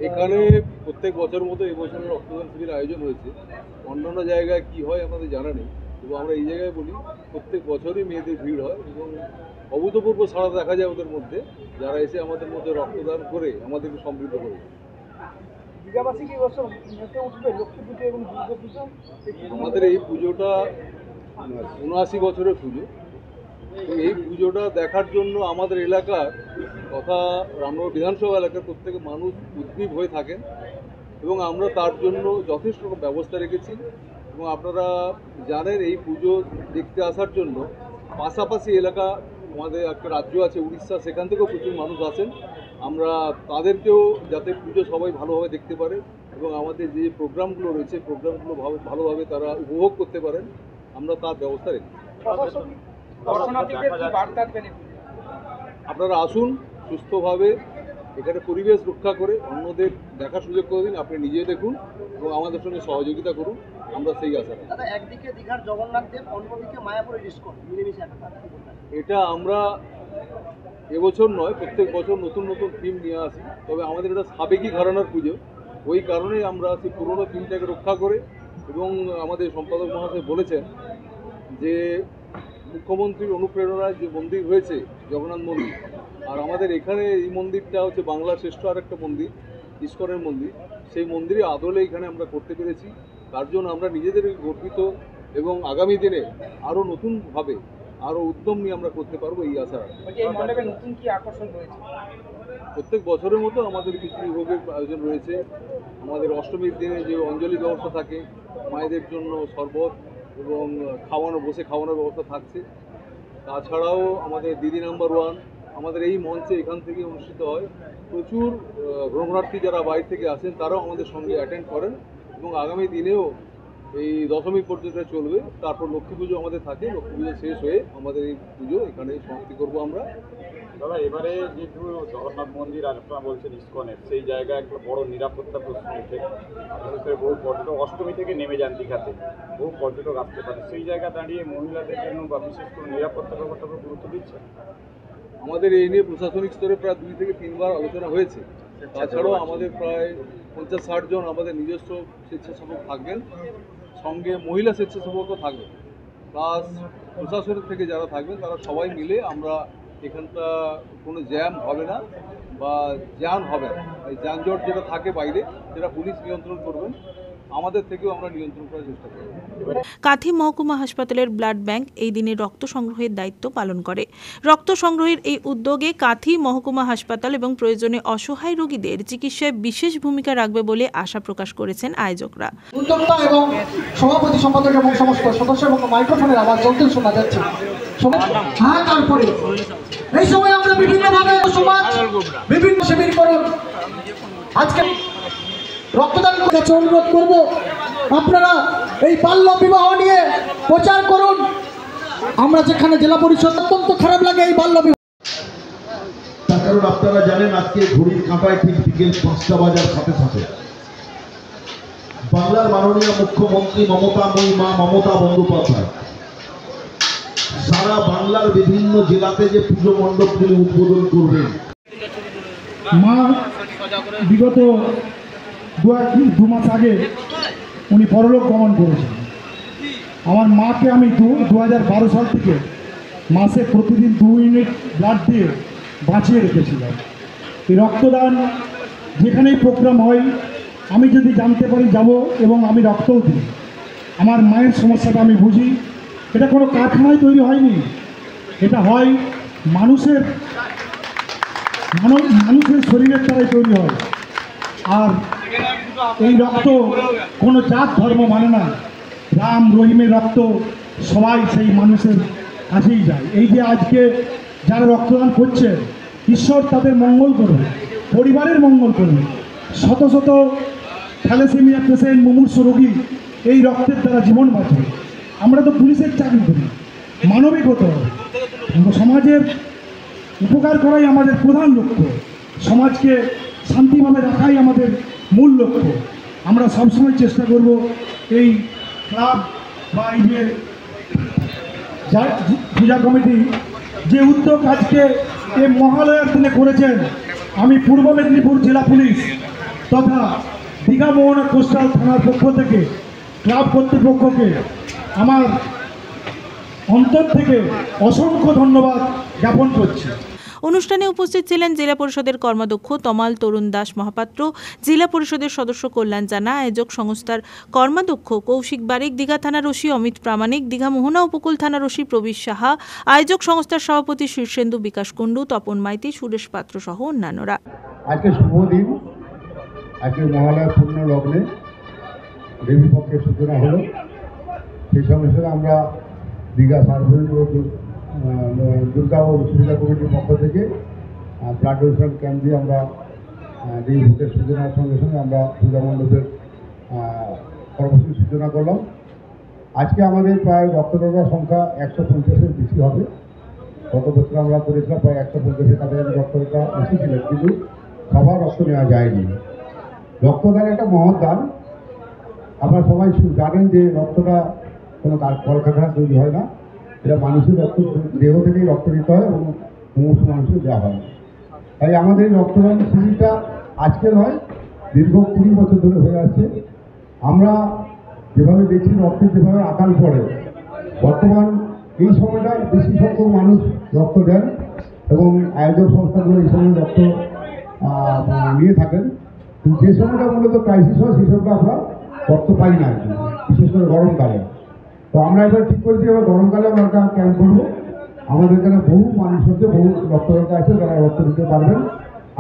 [SPEAKER 10] এখানে প্রত্যেক বছর মতো এবছর রক্তদান শিবির আয়োজন হয়েছে। অন্যান্য জায়গায় কি হয় আমাদের জানা নেই, কিন্তু আমরা এই জায়গায় বলি প্রত্যেক বছরই মেয়েদের ভিড় হয় এবং অভূতপূর্ব সাড়া দেখা যায় ওদের মধ্যে, যারা এসে আমাদের মধ্যে রক্তদান করে আমাদেরকে সমৃদ্ধ করে। আমাদের এই পুজোটা ৭৯ বছরের পুজো। এই পুজোটা দেখার জন্য আমাদের এলাকার তথা রামনগর বিধানসভা এলাকার প্রত্যেক মানুষ উদ্গ্রীব হয়ে থাকেন এবং আমরা তার জন্য যথেষ্ট ব্যবস্থা রেখেছি। এবং আপনারা জানেন এই পুজো দেখতে আসার জন্য পাশাপাশি এলাকা আমাদের একটা রাজ্য আছে উড়িষ্যা, সেখান থেকেও প্রচুর মানুষ আসেন। আমরা তাদেরকেও যাতে পুজো সবাই ভালোভাবে দেখতে পারে এবং আমাদের যে প্রোগ্রামগুলো রয়েছে প্রোগ্রামগুলো ভালোভাবে তারা উপভোগ করতে পারেন, আমরা তার ব্যবস্থা রেখেছি। আপনারা আসুন সুস্থভাবে, এখানে পরিবেশ রক্ষা করে অন্যদের দেখার সুযোগ করে দিন, আপনি নিজে দেখুন এবং আমাদের সঙ্গে সহযোগিতা করুন, আমরা সেই আশা রাখি।
[SPEAKER 6] একদিকে দীঘার জগন্নাথ দেব, অন্যদিকে মায়াপুরের ইস্কন মিলেমিশে
[SPEAKER 10] এটা আমরা এবছর নয় প্রত্যেক বছর নতুন নতুন থিম নিয়ে আসি, তবে আমাদের এটা সাবেকি ঘরানার পুজো, ওই কারণেই আমরা সেই পুরোনো থিমটাকে রক্ষা করে এবং আমাদের সম্পাদক মহাশয় বলেছেন যে মুখ্যমন্ত্রীর অনুপ্রেরণায় যে মন্দির হয়েছে জগন্নাথ মন্দির, আর আমাদের এখানে এই মন্দিরটা হচ্ছে বাংলার শ্রেষ্ঠ আরেকটা মন্দির ইস্কনের মন্দির, সেই মন্দিরে আদলে এখানে আমরা করতে পেরেছি। তার জন্য আমরা নিজেদের গর্বিত এবং আগামী দিনে আরও নতুনভাবে আরও উদ্যম নিয়ে আমরা করতে পারবো এই আশা।
[SPEAKER 6] নতুন কি আকর্ষণ রয়েছে?
[SPEAKER 10] প্রত্যেক বছরের মতো আমাদের কিছু ভোগের আয়োজন রয়েছে। আমাদের অষ্টমীর দিনে যে অঞ্জলি ব্যবস্থা থাকে, মায়েদের জন্য শরবত এবং বসে খাওয়ানোর ব্যবস্থা থাকছে। তাছাড়াও আমাদের দিদি নাম্বার 1 আমাদের এই মঞ্চে এখান থেকে অনুষ্ঠিত হয়। প্রচুর ভ্রমণার্থী যারা বাইরে থেকে আসেন তারাও আমাদের সঙ্গে অ্যাটেন্ড করেন এবং আগামী দিনেও এই দশমী পর্যন্ত চলবে। তারপর লক্ষ্মী পুজো আমাদের থাকে, লক্ষ্মী পুজো শেষ হয়ে আমাদের এই পুজো এখানে সমাপ্তি করবো আমরা।
[SPEAKER 11] দাদা, এবারে যেহেতু জগন্নাথ মন্দির আর আপনারা বলছেন ইস্কনের, সেই জায়গায় একটা বড় নিরাপত্তা প্রশ্ন উঠে, বহু পর্যটক অষ্টমী থেকে নেমে যান দীঘাতে, বহু পর্যটক আসতে পারে, সেই জায়গা দাঁড়িয়ে মহিলাদের জন্য বা বিশেষ করে নিরাপত্তা ব্যাপারটাকে গুরুত্ব দিচ্ছে।
[SPEAKER 10] আমাদের এই নিয়ে প্রশাসনিক স্তরে প্রায় 2 থেকে 3 বার আলোচনা হয়েছে। তাছাড়াও আমাদের প্রায় 50-60 জন আমাদের নিজস্ব স্বেচ্ছাসেবক থাকবেন, সঙ্গে মহিলা স্বেচ্ছাসেবকও থাকবেন, প্লাস প্রশাসনের থেকে যারা থাকবেন তারা সবাই মিলে আমরা এখানটা কোনো জ্যাম হবে না বা জ্যাম হবে না। এই যানজট যেটা থাকে বাইরে সেটা পুলিশ নিয়ন্ত্রণ করবেন, আমাদের থেকেও আমরা নিয়ন্ত্রণ করার চেষ্টা করব।
[SPEAKER 4] কাঁথি মহকুমা হাসপাতালের ব্লাড ব্যাংক এই দিনে রক্ত সংগ্রহের দায়িত্ব পালন করে। রক্ত সংগ্রহের এই উদ্যোগে কাঁথি মহকুমা হাসপাতাল এবং প্রয়োজনে অসহায় রোগীদের চিকিৎসায় বিশেষ ভূমিকা রাখবে বলে আশা প্রকাশ করেছেন আয়োজকরা।
[SPEAKER 12] উদ্যোক্তা এবং সভাপতি সম্পাদক এবং সমস্ত সদস্য এবং মাইক্রোফোনের আওয়াজ চলতে শোনা যাচ্ছে। হ্যাঁ, তারপরে এই সময় আমরা বিভিন্নভাবে সমাজ বিভিন্ন শিবিরকরণ আজকে রক্তদান করতে অনুরোধ করব, আপনারা এই বাল্য বিবাহ নিয়ে প্রচার করুন। আমরা যেখানে জেলা পরিষদ অত্যন্ত খারাপ লাগে এই বাল্য বিবাহ,
[SPEAKER 13] তার কারণ আপনারা জানেন আজকে ঘড়ির কাঁটায় ঠিক বিকেল 5টা বাজার সাথে সাথে বাংলার মাননীয় মুখ্যমন্ত্রী মমতা বন্দ্যোপাধ্যায় সারা বাংলার বিভিন্ন জেলাতে যে পুজো মণ্ডপগুলি উদ্বোধন করবেন।
[SPEAKER 14] মা বিগত দু মাস আগে উনি পরলোক গমন করেছেন। আমার মাকে আমি 2012 সাল থেকে মাসে প্রতিদিন 2 ইউনিট ব্লাড দিয়ে বাঁচিয়ে রেখেছিলাম। এই রক্তদান যেখানেই প্রোগ্রাম হয় আমি যদি জানতে পারি যাব এবং আমি রক্তও দিই। আমার মায়ের সমস্যাটা আমি বুঝি। এটা কোনো কারখানায় তৈরি হয়নি, এটা হয় মানুষের শরীরের দ্বারাই তৈরি হয়। আর এই রক্ত কোনো জাত ধর্ম মানে না, রাম রহিমের রক্ত সবাই সেই মানুষের কাছেই যায়। এই যে আজকে যারা রক্তদান করছে, ঈশ্বর তাদের মঙ্গল করবে, পরিবারের মঙ্গল করবে। শত শত থ্যালাসেমিয়া পেশেন্ট, মুমূর্ষ রোগী এই রক্তের দ্বারা জীবন বাঁচবে। আমরা তো পুলিশের চাকরি করি, মানবিক হতে হবে। সমাজের উপকার করাই আমাদের প্রধান লক্ষ্য, সমাজকে শান্তিভাবে রাখাই আমাদের মূল লক্ষ্য। আমরা সবসময় চেষ্টা করব এই ক্লাব বা এই যে পূজা কমিটি যে উদ্যোগ আজকে এই মহালয়ার দিনে করেছেন, আমি পূর্ব মেদিনীপুর জেলা পুলিশ তথা দীঘা মোহনা কোস্টাল থানার পক্ষ থেকে ক্লাব কর্তৃপক্ষকে আমার অন্তর থেকে অসংখ্য ধন্যবাদ জ্ঞাপন করছি।
[SPEAKER 4] অনুষ্ঠানে উপস্থিত ছিলেন জেলা পরিষদের কর্মাধ্যক্ষ তমাল তরুণ দাস মহাপাত্র, জেলা পরিষদের সদস্য কল্যাণ জানা, আয়োজক সংস্থার কর্মাধ্যক্ষ কৌশিক বারিক, দীঘা থানার ওসি অমিত প্রামাণিক, দীঘা মোহনা উপকূল থানার ওসি প্রবীর সাহা, আয়োজক সংস্থার সভাপতি শীর্ষেন্দু বিকাশ কুণ্ডু, তপন মাইতি, সুরেশ পাত্র সহ অন্যান্যরা।
[SPEAKER 15] আজকে শুভ দিন, আজকে মহালয়ার পূর্ণ লগ্নে দেবী পক্ষের সূচনা হলো। সেই সঙ্গে সঙ্গে আমরা দীঘা সার্বজনীন দুর্গা ও সুবিধা কমিটির পক্ষ থেকে ব্লাড ডোনেশন ক্যাম্প দিয়ে আমরা দেবী ভোটের সূচনার সঙ্গে সঙ্গে আমরা পূজা মণ্ডপের কর্মসূচির সূচনা করলাম। আজকে আমাদের প্রায় রক্তদাতার সংখ্যা 150-এর বেশি হবে। গত বছর আমরা করেছিলাম প্রায় 150-এর কাছাকাছি রক্তদাতা এসেছিলেন, কিন্তু সবার রক্ত নেওয়া যায়নি। রক্তদান একটা মহৎ দান। আপনারা সবাই জানেন যে রক্তটা কোনো কলকারখানা তৈরি হয় না, এটা মানুষের রক্ত দেহ থেকেই রক্ত দিতে হয় এবং সমস্ত মানুষকে দেওয়া হয়। তাই আমাদের এই রক্তদান শিবিরটা আজকে নয়, দীর্ঘ 20 বছর ধরে হয়ে আসছে। আমরা যেভাবে দেখছি রক্তের যেভাবে আকাল পড়ে, বর্তমান এই সময়টা বেশি সংখ্যক মানুষ রক্ত দেন এবং আয়োজক সংস্থাগুলো এই সময় রক্ত নিয়ে থাকেন। কিন্তু যে সময়টা মূলত ক্রাইসিস হয় সেই সময়টা আমরা রক্ত পাই না, বিশেষ করে গরমকালে। তো আমরা এবার ঠিক করেছি এবার গরমকালে আমরা একটা ক্যাম্প করবো। আমাদের এখানে বহু মানুষ হচ্ছে, বহু রক্তদাতা আছে যারা রক্ত দিতে পারবেন।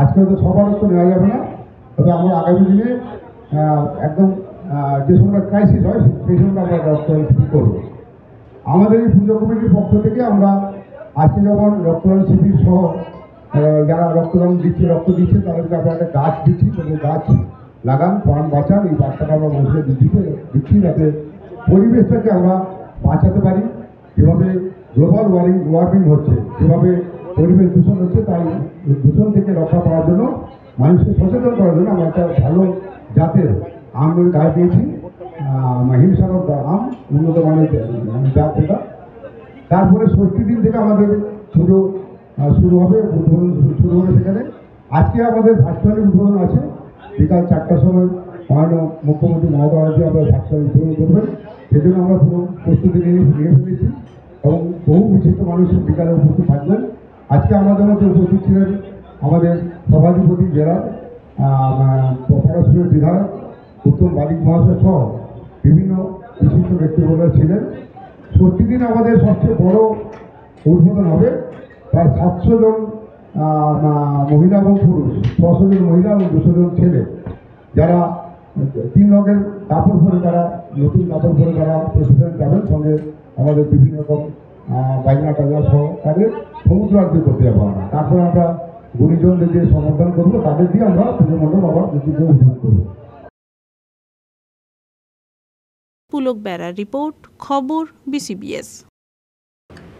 [SPEAKER 15] আজকে হয়তো সবার রক্ত নেওয়া যাবে না, তবে আমরা আগামী দিনে একদম যে সময়টা ক্রাইসিস হয় সেই সময়টা আমরা রক্তদান শিবির করবো। আমাদের এই পুজো কমিটির পক্ষ থেকে আমরা আজকে যেমন রক্তদান শিবির সহ যারা রক্তদান দিচ্ছে, রক্ত দিচ্ছে, তাদেরকে আমরা একটা গাছ দিচ্ছি, তাদের গাছ লাগান, প্রাণ বাঁচান, এই বার্তাটা আমরা মানুষকে দিচ্ছি যাতে পরিবেশটাকে আমরা বাঁচাতে পারি। যেভাবে গ্লোবাল ওয়ার্মিং হচ্ছে, যেভাবে পরিবেশ দূষণ হচ্ছে, তাই দূষণ থেকে রক্ষা পাওয়ার জন্য মানুষকে সচেতন করার জন্য আমরা একটা ভালো জাতের আমের গাছ দিয়েছি, হিমসাগর আম, উন্নত মানের জাত এটা। তারপরে 60 দিন থেকে আমাদের পুজো শুরু হবে, উদ্বোধন শুরু হবে সেখানে। আজকে আমাদের ভার্চুয়ালি উদ্বোধন আছে, বিকাল 4টার সময় মাননীয় মুখ্যমন্ত্রী মমতা ব্যানার্জি আমরা ভার্চুয়ালি উদ্বোধন করবেন। সেজন্য আমরা পুরো প্রস্তুতি নিয়ে ফেলেছি এবং বহু বিশিষ্ট মানুষ বিকালে উপস্থিত থাকবেন। আজকে আমাদের মধ্যে উপস্থিত ছিলেন আমাদের সভাধিপতি জেলার পরশুরের বিধায়ক উত্তম বালিক মহাশয় সহ বিভিন্ন বিশিষ্ট ব্যক্তিবর্গ ছিলেন। ষষ্ঠী দিন আমাদের সবচেয়ে বড় উদ্বোধন হবে। প্রায় 700 জন মহিলা এবং পুরুষ, 600 জন মহিলা এবং 200 জন ছেলে, যারা 3 রঙের কাপড় পরে, তারা নতুন কাপড় পরে তারা প্রসেশন যাবেন। সঙ্গে আমাদের বিভিন্ন রকম বাজনা টাজনা সহ তাদের সমুদ্র আরতি করতে যাবো আমরা। তারপরে আমরা গুণীজনদের দিয়ে সমর্থন করবো, তাদের দিয়ে আমরা পুজো মণ্ডপ আবার উদ্বোধন করবো।
[SPEAKER 4] পুলক বেড়ার রিপোর্ট, খবর BCBS।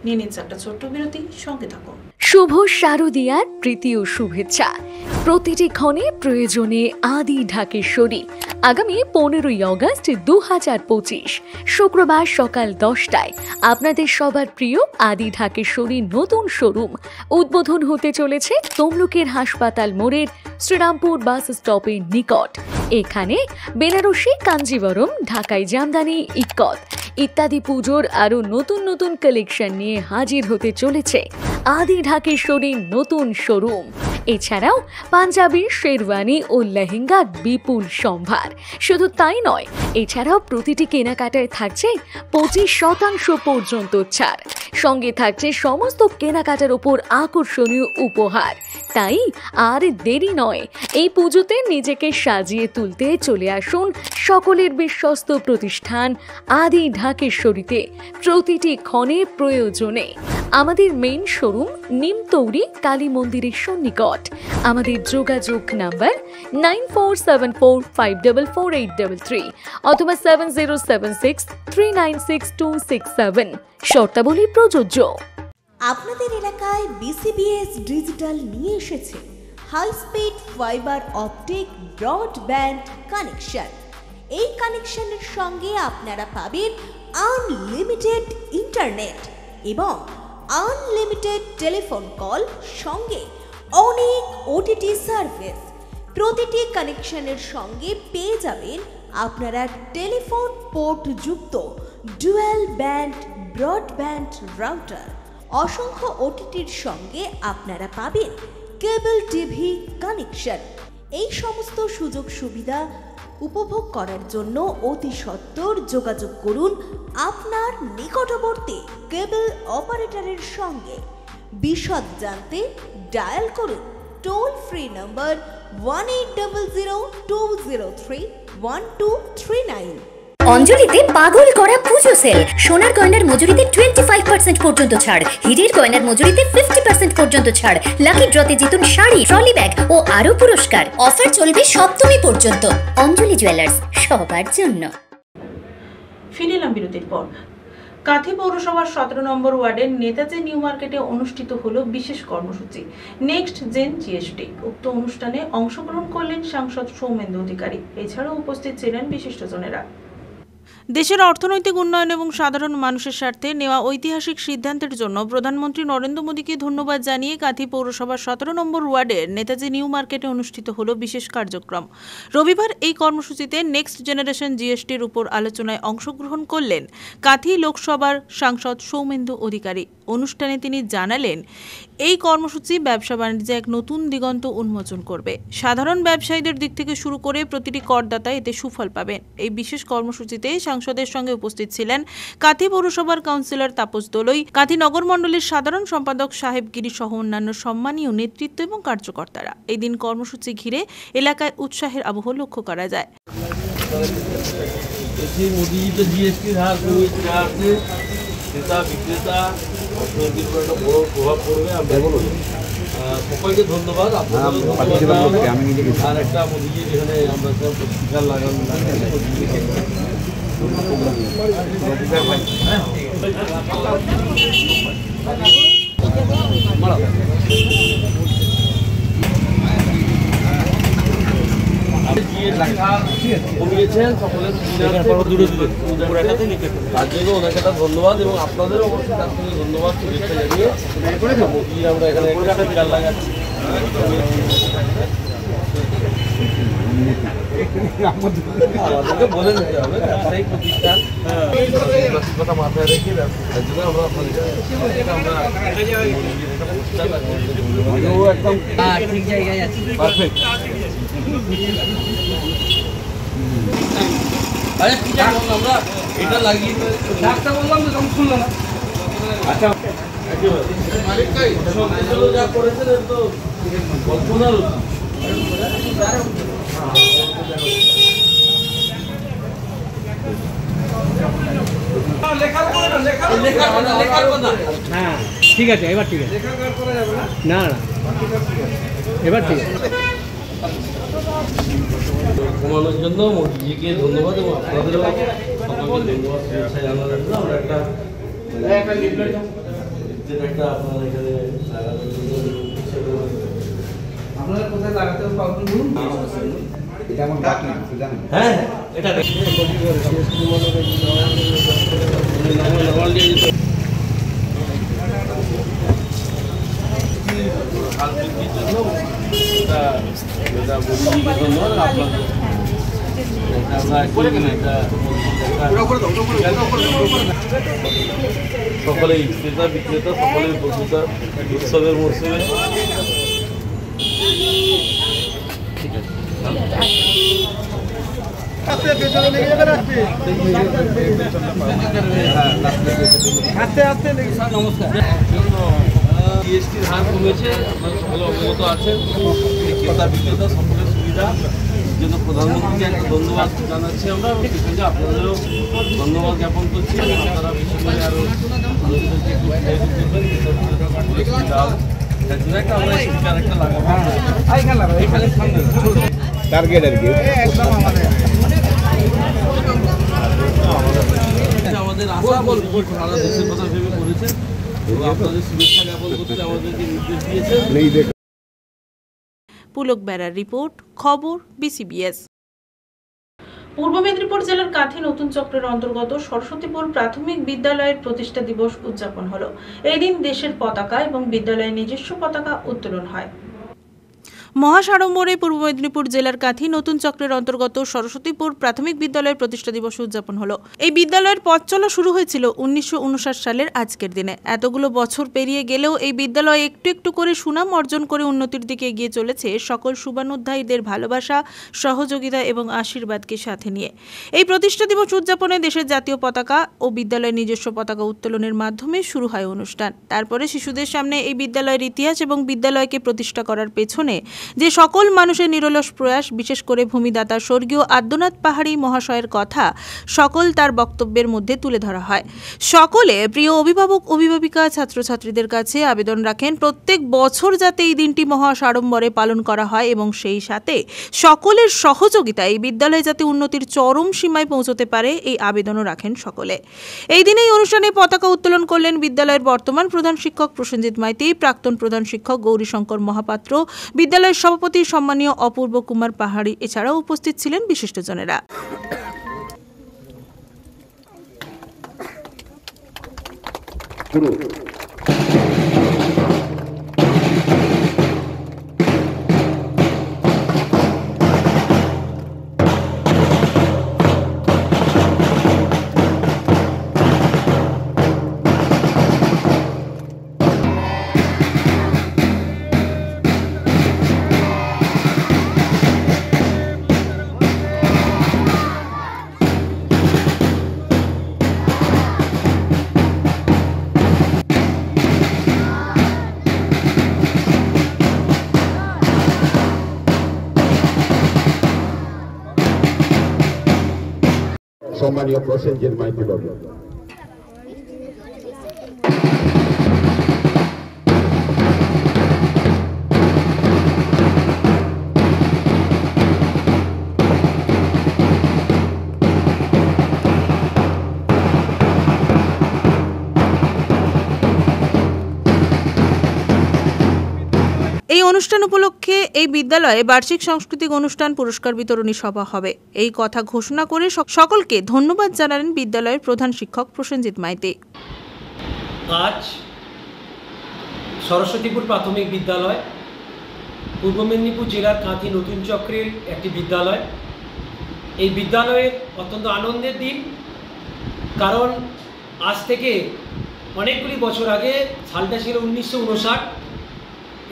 [SPEAKER 4] নিয়ে নিচ্ছে একটা ছোট্ট বিরতি, সঙ্গে থাকুন।
[SPEAKER 2] শুভ শারদীয়ার প্রীতি ও শুভেচ্ছা। প্রতিটি ক্ষণে প্রয়োজনে আদি ঢাকেশ্বরী। আগামী 15ই অগস্ট 2025 শুক্রবার সকাল 10টায় আপনাদের সবার প্রিয় আদি ঢাকেশ্বরীর নতুন শোরুম উদ্বোধন হতে চলেছে তমলুকের হাসপাতাল মোড়ের শ্রীরামপুর বাস স্টপের নিকট। এখানে বেনারসি, কাঞ্জিবরম, ঢাকাই জামদানি, ইক্কত ইত্যাদি পুজোর আরও নতুন নতুন কালেকশন নিয়ে হাজির হতে চলেছে আদি ঢাকেশ্বরীর নতুন শোরুম। এছাড়াও পাঞ্জাবি, শেরওয়ানি ও লেহেঙ্গার বিপুল সম্ভার। শুধু তাই নয়, এছাড়াও প্রতিটি কেনাকাটায় থাকছে 25% পর্যন্ত ছাড়। সঙ্গে থাকছে সমস্ত কেনাকাটার উপর আকর্ষণীয় উপহার। তাই আর দেরি নয়, এই পুজোতে নিজেকে সাজিয়ে তুলতে চলে আসুন সকলের বিশ্বস্ত প্রতিষ্ঠান আদি ঢাকেশ্বরীতে। প্রতিটি ক্ষণে প্রয়োজনে আমাদের মেইন শোরুম নিমতৌরি কালী মন্দিরের সন্নিকট। আমাদের যোগাযোগ নাম্বার 9474544833 অথবা 7076396267। শর্তাবলী প্রযোজ্য।
[SPEAKER 1] আপনাদের এলাকায় BCBS ডিজিটাল নিয়ে এসেছে high speed fibre optic broadband connection. এই কানেকশনের সঙ্গে আপনারা পাবেন আনলিমিটেড ইন্টারনেট এবং আনলিমিটেড টেলিফোন কল, সঙ্গে অনেক OTT সার্ভিস। প্রতিটি কানেকশনের সঙ্গে পেয়ে যাবেন আপনারা টেলিফোন পোর্ট যুক্ত ডুয়াল ব্যান্ড ব্রডব্যান্ড রাউটার। অসংখ্য OTTর সঙ্গে আপনারা পাবেন কেবল টিভি কানেকশন। এই সমস্ত সুযোগ সুবিধা উপভোগ করার জন্য অতি সত্বর যোগাযোগ করুন আপনার নিকটবর্তী কেবল অপারেটরের সঙ্গে। বিশদ জানতে ডায়াল করুন টোল ফ্রি নম্বর 1800203139।
[SPEAKER 3] অঞ্জলিতে পাগল করা পুজো সেল। সোনার গয়নার মজুরিতে 25% পর্যন্ত ছাড়, হীরের গয়নার মজুরিতে 50% পর্যন্ত ছাড়, লাকি ড্রতে জিতুন শাড়ি, ট্রলি ব্যাগ ও আরো পুরস্কার। অফার চলবে সপ্তমী পর্যন্ত। অঞ্জলি জুয়েলার্স, সবার জন্য।
[SPEAKER 4] ফিরলাম বিরতির পর। কাঁথি পৌরসভার 17 নম্বর ওয়ার্ডের নেতাজি নিউ মার্কেটে অনুষ্ঠিত হলো বিশেষ কর্মসূচি নেক্সট জেন GST। উক্ত অনুষ্ঠানে অংশগ্রহণ করলেন সাংসদ সৌমেন্দু অধিকারী। এছাড়াও উপস্থিত ছিলেন বিশিষ্টজনেরা। দেশের অর্থনৈতিক উন্নয়ন এবং সাধারণ মানুষের স্বার্থে নেওয়া ঐতিহাসিক সিদ্ধান্তের জন্য প্রধানমন্ত্রী নরেন্দ্র মোদীকে ধন্যবাদ জানিয়ে কাঁথি পৌরসভার 17 নম্বর ওয়ার্ডের নেতাজি নিউ মার্কেটে অনুষ্ঠিত হলো বিশেষ কার্যক্রম। রবিবার এই কর্মসূচিতে নেক্সট জেনারেশন GSTর উপর আলোচনায় অংশগ্রহণ করলেন কাঁথি লোকসভার সাংসদ সৌমেন্দু অধিকারী। অনুষ্ঠানে তিনি জানালেন, এই কর্মসূচি ব্যবসা বাণিজ্যে এক নতুন দিগন্ত উন্মোচন করবে। সাধারণ ব্যবসায়ীদের দিক থেকে শুরু করে প্রতিটি করদাতা এতে সুফল পাবেন। এই বিশেষ কর্মসূচিতে সাংসদের সঙ্গে উপস্থিত ছিলেন কাঁথি পৌরসভার কাউন্সিলর তাপস দোলই, কাঁথি নগর মণ্ডলের সাধারণ সম্পাদক সাহেব গিরি সহ অন্যান্য সম্মানীয় নেতৃত্ব এবং কার্যকর্তারা। এই দিন কর্মসূচি ঘিরে এলাকায় উৎসাহের আবহ লক্ষ্য করা যায়।
[SPEAKER 16] ক্রেতা বিক্রেতা অর্থনীতির উপর একটা বড় প্রভাব পড়বে। সকলকে ধন্যবাদ। আর একটা মোদিজির এখানে আমরা সব স্পিকার লাগানো কমিয়েছেন সকলের তার জন্য ওনাকে একটা ধন্যবাদ এবং আপনাদেরও অবশ্যই তার থেকে ধন্যবাদ শুভেচ্ছা জানিয়ে আমরা এখানে একটা লাগাচ্ছি। আমাদেরকে বলে নিতে হবে ব্যবসায়িক প্রতিষ্ঠান কথা মাথায় রেখে তার জন্য আমরা আপনাদের একদম ঠিক জায়গায় আছি। পারফেক্ট। আরে কি জানি আমরা এটা লাগিয়ে ডাক্তার বললাম তো তুমি শুনলে না। আচ্ছা একেবারে যা করেছেন তো কল্পনার
[SPEAKER 17] হ্যাঁ ঠিক আছে, এবার ঠিক আছে, না না এবার ঠিক আছে।
[SPEAKER 16] ঘুমানোর জন্য মোদিজিকে ধন্যবাদ এবং আপনাদেরও সকলকে ধন্যবাদ শুভেচ্ছা জানানোর জন্য আমরা একটা আপনারা এখানে লাগানোর জন্য
[SPEAKER 17] আপনারা কোথায় লাগাতে পারবেন বলুন।
[SPEAKER 16] এটা আমার বাকি হ্যাঁ এটা সকলেই ক্রেতা বিক্রেতা সকলেই প্রস্তুত উৎসবের মরশুমে ঠিক আছে। জিএসটির হার কমেছে, আপনারা সকলে অবগত আছেন। ক্রেতা বিক্রেতা সকলের সুবিধা জন্য প্রধানমন্ত্রীকে একটা ধন্যবাদ জানাচ্ছি আমরা, এবং আপনাদেরও ধন্যবাদ জ্ঞাপন করছি। আপনারা বেশি করে আরও আমরা স্পিকার একটা লাগাবো এখানে টার্গেট আর কি আমাদের আশা বলবো সারা দেশের কথা ভেবে করেছেন এবং আপনাদের শুভেচ্ছা জ্ঞাপন করতে আমাদেরকে নির্দেশ দিয়েছেন।
[SPEAKER 4] পুলক বেড়ার রিপোর্ট, খবর বিসিবিএস। পূর্ব মেদিনীপুর জেলার কাঁথি নতুন চক্রের অন্তর্গত সরস্বতীপুর প্রাথমিক বিদ্যালয়ের প্রতিষ্ঠা দিবস উদযাপন হলো। এই দিন দেশের পতাকা এবং বিদ্যালয়ের নিজস্ব পতাকা উত্তোলন হয়। মহাসাড়ম্বরে পূর্ব মেদিনীপুর জেলার কাঁথি নতুন চক্রের অন্তর্গত সরস্বতীপুর প্রাথমিক বিদ্যালয়ের প্রতিষ্ঠা দিবস উদযাপন হলো। এই বিদ্যালয়ের পথ চলা শুরু হয়েছিল 1959 সালের আজকের দিনে। এতগুলো বছর পেরিয়ে গেলেও এই বিদ্যালয় একটু একটু করে সুনাম অর্জন করে উন্নতির দিকে এগিয়ে চলেছে সকল শুভানুধ্যায়ীদের ভালোবাসা, সহযোগিতা এবং আশীর্বাদকে সাথে নিয়ে। এই প্রতিষ্ঠা দিবস উদযাপনে দেশের জাতীয় পতাকা ও বিদ্যালয়ের নিজস্ব পতাকা উত্তোলনের মাধ্যমে শুরু হয় অনুষ্ঠান। তারপরে শিশুদের সামনে এই বিদ্যালয়ের ইতিহাস এবং বিদ্যালয়কে প্রতিষ্ঠা করার পেছনে যে সকল মানুষের নিরলস প্রয়াস, বিশেষ করে ভূমিদাতা স্বর্গীয় আদ্যনাথ পাহাড়ি মহাশয়ের কথা সকল তার বক্তব্যের মধ্যে তুলে ধরা হয়। সকলে প্রিয় অভিভাবক অভিভাবিকা ছাত্রছাত্রীদের কাছে আবেদন রাখেন প্রত্যেক বছর যাতে এই দিনটি মহাসাড়ম্বরে পালন করা হয় এবং সেই সাথে সকলের সহযোগিতায় এই বিদ্যালয় যাতে উন্নতির চরম সীমায় পৌঁছতে পারে এই আবেদনও রাখেন সকলে। এই দিনে এই অনুষ্ঠানে পতাকা উত্তোলন করলেন বিদ্যালয়ের বর্তমান প্রধান শিক্ষক প্রসেনজিৎ মাইতি, প্রাক্তন প্রধান শিক্ষক গৌরীশঙ্কর মহাপাত্র, বিদ্যালয়ের সভাপতি সম্মানীয় অপূর্ব কুমার পাহাড়ি, এছাড়াও উপস্থিত ছিলেন বিশিষ্টজনেরা।
[SPEAKER 18] সম্মানীয় প্রসেনজিৎ মাইতি বাবু।
[SPEAKER 4] এই অনুষ্ঠান উপলক্ষে এই বিদ্যালয়ে বার্ষিক সাংস্কৃতিক অনুষ্ঠান, পুরস্কার বিতরণী সভা হবে। এই কথা ঘোষণা করে সকলকে ধন্যবাদ জানালেন বিদ্যালয়ের প্রধান শিক্ষক প্রসেনজিৎ মাইতি।
[SPEAKER 17] আজ সরস্বতীপুর প্রাথমিক বিদ্যালয় পূর্ব মেদিনীপুর জেলার কাঁথি নতুন চক্রের একটি বিদ্যালয়। এই বিদ্যালয়ের অত্যন্ত আনন্দের দিন, কারণ আজ থেকে অনেকগুলি বছর আগে, সালটা ছিল 1959,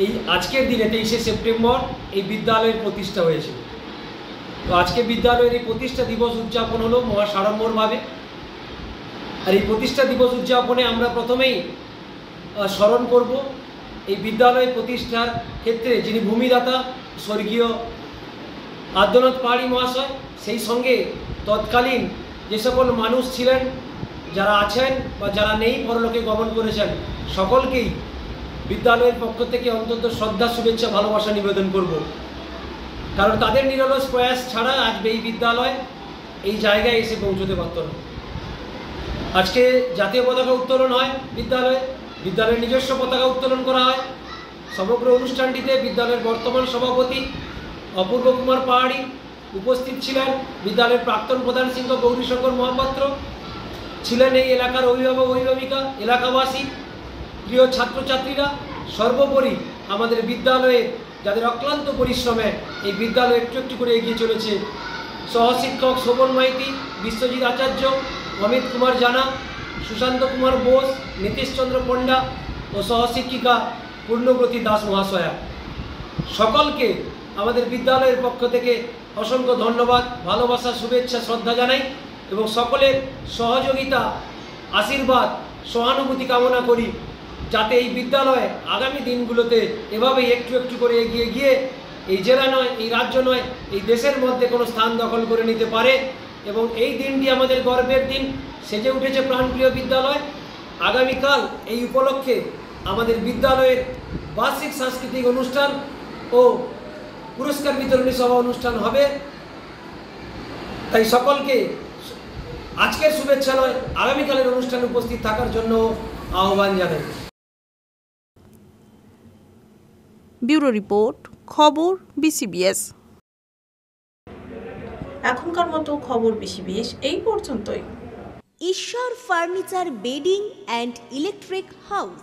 [SPEAKER 17] এই আজকের দিনে 23শে সেপ্টেম্বর এই বিদ্যালয়ের প্রতিষ্ঠা হয়েছিল। তো আজকে বিদ্যালয়ের এই প্রতিষ্ঠা দিবস উদযাপন হলো মহা সাড়ম্বরভাবে। আর এই প্রতিষ্ঠা দিবস উদযাপনে আমরা প্রথমেই স্মরণ করব এই বিদ্যালয় প্রতিষ্ঠার ক্ষেত্রে যিনি ভূমিদাতা স্বর্গীয় আদ্যনাথ পাহাড়ি মহাশয়, সেই সঙ্গে তৎকালীন যে সকল মানুষ ছিলেন, যারা আছেন বা যারা নেই পরলোকে গমন করেছেন, সকলকেই বিদ্যালয়ের পক্ষ থেকে অন্তত শ্রদ্ধা, শুভেচ্ছা, ভালোবাসা নিবেদন করব। কারণ তাদের নিরলস প্রয়াস ছাড়া আজ এই বিদ্যালয় এই জায়গায় এসে পৌঁছতে পারত না। আজকে জাতীয় পতাকা উত্তোলন হয় বিদ্যালয়ের নিজস্ব পতাকা উত্তোলন করা হয়। সমগ্র অনুষ্ঠানটিতে বিদ্যালয়ের বর্তমান সভাপতি অপূর্ব কুমার পাহাড়ি উপস্থিত ছিলেন, বিদ্যালয়ের প্রাক্তন প্রধান শিক্ষক গৌরীশঙ্কর মহাপাত্র ছিলেন, এই এলাকার অভিভাবক অভিভাবিকা, এলাকাবাসী, প্রিয় ছাত্রছাত্রীরা, সর্বোপরি আমাদের বিদ্যালয়ে যাদের অক্লান্ত পরিশ্রমে এই বিদ্যালয় একটু একটু করে এগিয়ে চলেছে, সহশিক্ষক শোভন মাইতি, বিশ্বজিৎ আচার্য, অমিত কুমার জানা, সুশান্ত কুমার বোস, নীতিশচন্দ্র পণ্ডা ও সহশিক্ষিকা পূর্ণব্রতী দাস মহাশয়া, সকলকে আমাদের বিদ্যালয়ের পক্ষ থেকে অসংখ্য ধন্যবাদ, ভালোবাসা, শুভেচ্ছা, শ্রদ্ধা জানাই এবং সকলের সহযোগিতা, আশীর্বাদ, সহানুভূতি কামনা করি, যাতে এই বিদ্যালয়ে আগামী দিনগুলোতে এভাবেই একটু একটু করে এগিয়ে গিয়ে এই জেলা নয়, এই রাজ্য নয়, এই দেশের মধ্যে কোনো স্থান দখল করে নিতে পারে। এবং এই দিনটি আমাদের গর্বের দিন, সেজে উঠেছে প্রাণপ্রিয় বিদ্যালয়। আগামীকাল এই উপলক্ষে আমাদের বিদ্যালয়ের বার্ষিক সাংস্কৃতিক অনুষ্ঠান ও পুরস্কার বিতরণী সভা অনুষ্ঠান হবে। তাই সকলকে আজকের শুভেচ্ছা নয়, আগামীকালের অনুষ্ঠানে উপস্থিত থাকার জন্য আহ্বান জানাই।
[SPEAKER 4] ব্যুরো রিপোর্ট, খবর বিসিবিএস। এখনকার মতো খবর বিসিবিএস এই পর্যন্তই।
[SPEAKER 1] ঈশ্বর furniture bedding and electric house,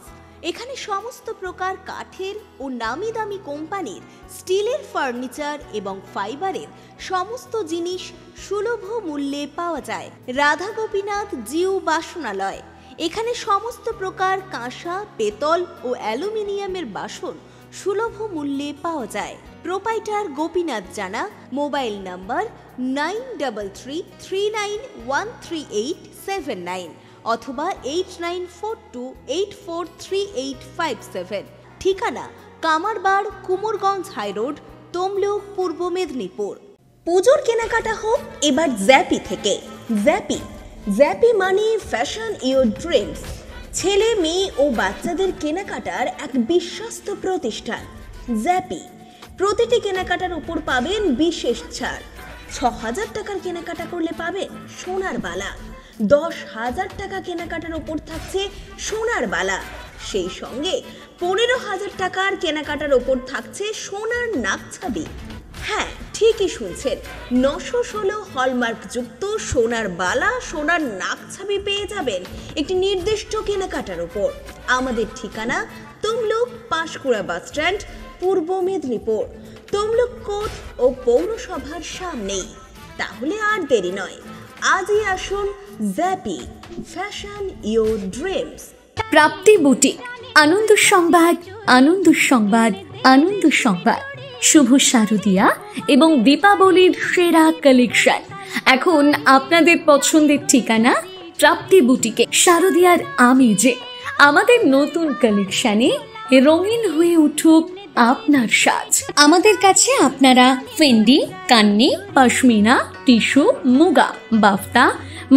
[SPEAKER 1] এখানে সমস্ত প্রকার কাঠের ও নামি দামি কোম্পানির স্টিলের ফার্নিচার এবং ফাইবারের সমস্ত জিনিস সুলভ মূল্যে পাওয়া যায়। রাধা গোপীনাথ জিউ বাসনালয়, এখানে সমস্ত প্রকার কাঁসা, পেতল ও অ্যালুমিনিয়ামের বাসন সুলভ মূল্যে পাওয়া যায়। প্রোপাইটার গোপীনাথ জানা, মোবাইল নাম্বার 9333913879 অথবা 8942843857। ঠিকানা কামারবাড়, কুমোরগঞ্জ হাইরোড, তমলুক, পূর্ব মেদিনীপুর। পুজোর কেনাকাটা হোক এবার জ্যাপি থেকে। জ্যাপি মানে ফ্যাশন ইওর ড্রিমস। ছেলে, মেয়ে ও বাচ্চাদের কেনাকাটার এক বিশ্বস্ত প্রতিষ্ঠান জ্যাপি। প্রতিটি কেনাকাটার উপর পাবেন বিশেষ ছাড়। ৬,০০০ টাকার কেনাকাটা করলে পাবেন সোনার বালা। ১০,০০০ টাকা কেনাকাটার ওপর থাকছে সোনার বালা। সেই সঙ্গে ১৫,০০০ টাকার কেনাকাটার ওপর থাকছে সোনার নাকছাবি। হ্যাঁ, ঠিকই শুনছেন, ৯১৬ হলমার্কযুক্ত সোনার বালা, সোনার নাকছাবি পেয়ে যাবেন একটি নির্দিষ্ট কেনাকাটার ওপর। আমাদের ঠিকানা তমলুক পাঁশকুড়া বাসস্ট্যান্ড, পূর্ব মেদিনীপুর। তমলুক কোর্ট ও পৌরসভার সামনেই। তাহলে আর দেরি নয়, আজই আসুন জ্যাপি, fashion your dreams.
[SPEAKER 2] Prapti boutique, আনন্দ সংবাদ, আনন্দ সংবাদ, আনন্দ সংবাদ। শুভ শারদিয়া এবং দীপাবলির সেরা কালেকশন এখন আপনাদের পছন্দের ঠিকানা প্রাপ্তি বুটিকে। শারদিয়ার আমেজে আমাদের নতুন কালেকশনে রঙিন হয়ে উঠুক আপনার সাজ। আমাদের কাছে আপনারা Fendi, Kanni, pashmina, tissue, muga, বাফতা,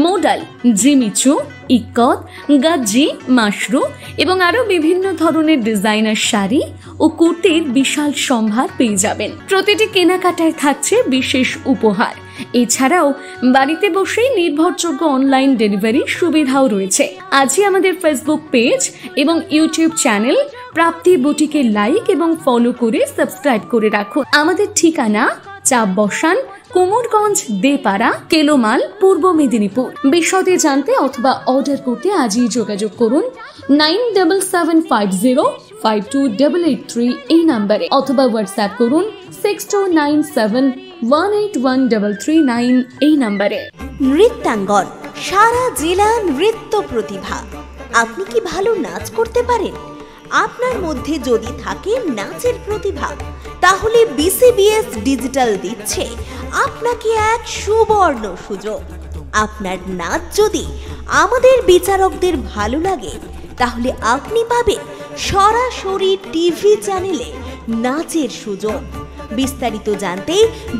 [SPEAKER 2] modal, Jimmy Choo, ikat, গাজ্জি, Mashru এবং আরো বিভিন্ন ধরনের ডিজাইনার শাড়ি ও কুর্তির বিশাল সম্ভার পেয়ে যাবেন। প্রতিটি কেনাকাটায় থাকছে বিশেষ উপহার। এছাড়াও বাড়িতে বসেই নির্ভরযোগ্য অনলাইন ডেলিভারি সুবিধাও রয়েছে। আজই আমাদের ফেসবুক পেজ এবং ইউটিউব চ্যানেল প্রাপ্তি বুটিকে লাইক এবং ফলো করে সাবস্ক্রাইব করে রাখুন। আমাদের ঠিকানা চাপ বসান, কুমোরগঞ্জ দেপাড়া, কেলোমাল, পূর্ব মেদিনীপুর। বিশদে জানতে অথবা অর্ডার করতে আজই যোগাযোগ করুন 9775052883 এই নাম্বারে, অথবা হোয়াটসঅ্যাপ করুন 6297181339 এই নাম্বারে।
[SPEAKER 1] নৃত্যাঙ্গন, সারা জেলা নৃত্য প্রতিভা। আপনি কি ভালো নাচ করতে পারেন? আপনার মধ্যে যদি থাকে নাচের প্রতিভা, তাহলে বিসিবিএস ডিজিটাল দিচ্ছে আপনাকে এক সুবর্ণ সুযোগ। আপনার নাচ যদি আমাদের বিচারকদের ভালো লাগে, তাহলে আপনি পাবেন সরাসরি টিভি চ্যানেলে নাচের সুযোগ। বিস্তারিত জানতে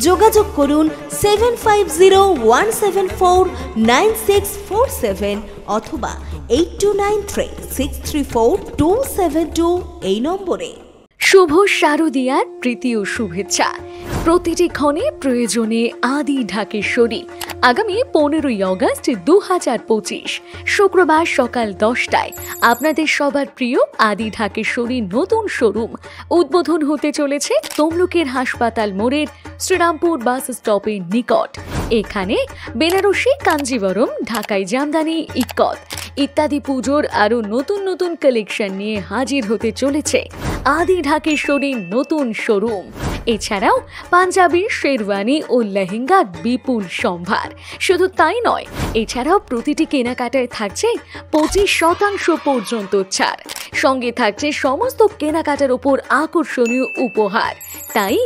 [SPEAKER 1] যোগাযোগ করুন 7501749647 অথবা 8293634272 এই নম্বরে।
[SPEAKER 2] শুভ শারদীয়ার প্রীতি ও শুভেচ্ছা। প্রতিটি ক্ষণে প্রয়োজনে আদি ঢাকেশ্বরী। আগামী 15ই অগস্ট 2025 শুক্রবার সকাল 10টায় আপনাদের সবার প্রিয় আদি ঢাকেশ্বরীর নতুন শোরুম উদ্বোধন হতে চলেছে তমলুকের হাসপাতাল মোড়ের শ্রীরামপুর বাস স্টপের নিকট। এখানে বেনারসি, কাঞ্জিবরম, ঢাকাই জামদানি, ইক্কত ইত্যাদি পুজোর আরো নতুন নতুন কালেকশন নিয়ে হাজির হতে চলেছে আদি ঢাকেশ্বরীর নতুন শোরুম। এছাড়াও পাঞ্জাবি, শেরওয়ানি ও লেহেঙ্গার বিপুল সম্ভার। শুধু তাই নয়, এছাড়াও প্রতিটি কেনাকাটায় থাকছে 25% পর্যন্ত ছাড়। সঙ্গে থাকছে সমস্ত কেনাকাটার উপর আকর্ষণীয় উপহার। তাই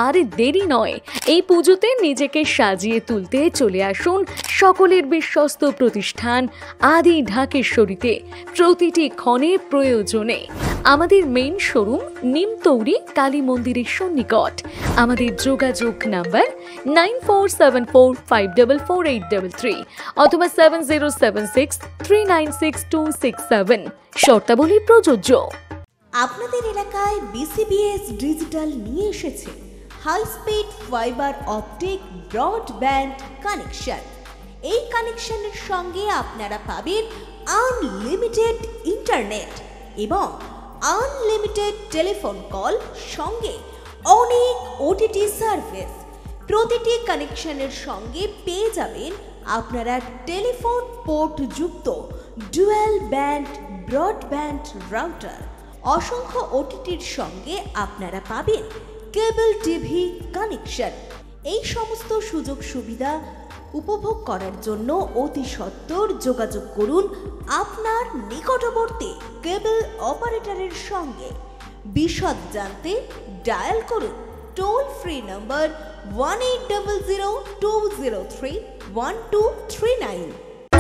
[SPEAKER 2] আর দেরি নয়, এই পুজোতে নিজেকে সাজিয়ে তুলতে চলে আসুন সকলের বিশ্বস্ত প্রতিষ্ঠান আদি ঢাকেশ্বরীতে। প্রতিটি ক্ষণে প্রয়োজনে আমাদের মেইন শোরুম নিমতৌরি কালী মন্দিরের সন্নিকট। আমাদের যোগাযোগ নাম্বার 9474544833 অথবা 7076396267। শর্তাবলী প্রযোজ্য।
[SPEAKER 1] আপনাদের এলাকায় বিসিবিএস ডিজিটাল নিয়ে এসেছে high speed fibre optic broadband connection. এই কানেকশনের সঙ্গে আপনারা পাবেন আনলিমিটেড ইন্টারনেট এবং আনলিমিটেড টেলিফোন কল, সঙ্গে অনেক ওটিটি সার্ভিস। প্রতিটি কানেকশনের সঙ্গে পেয়ে যাবেন আপনারা টেলিফোন পোর্ট যুক্ত ডুয়াল ব্যান্ড ব্রডব্যান্ড রাউটার। অসংখ্য ওটিটির সঙ্গে আপনারা পাবেন কেবল টিভি কানেকশন। এই সমস্ত সুযোগ সুবিধা উপভোগ করার জন্য অতি সত্বর যোগাযোগ করুন আপনার নিকটবর্তী কেবল অপারেটরের সঙ্গে। বিশদ জানতে ডায়াল করুন টোল ফ্রি নম্বর 1800203139।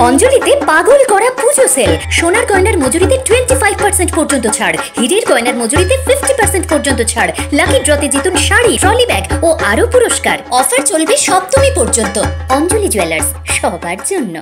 [SPEAKER 3] অঞ্জলিতে পাগল করা পুজো সেল। সোনার গয়নার মজুরিতে 25% পর্যন্ত ছাড়, হীরের গয়নার মজুরিতে 50% পর্যন্ত ছাড়, লাকি ড্রতে জিতুন শাড়ি, ট্রলি ব্যাগ ও আরো পুরস্কার। অফার চলবে সপ্তমী পর্যন্ত। অঞ্জলি জুয়েলার্স, সবার জন্য।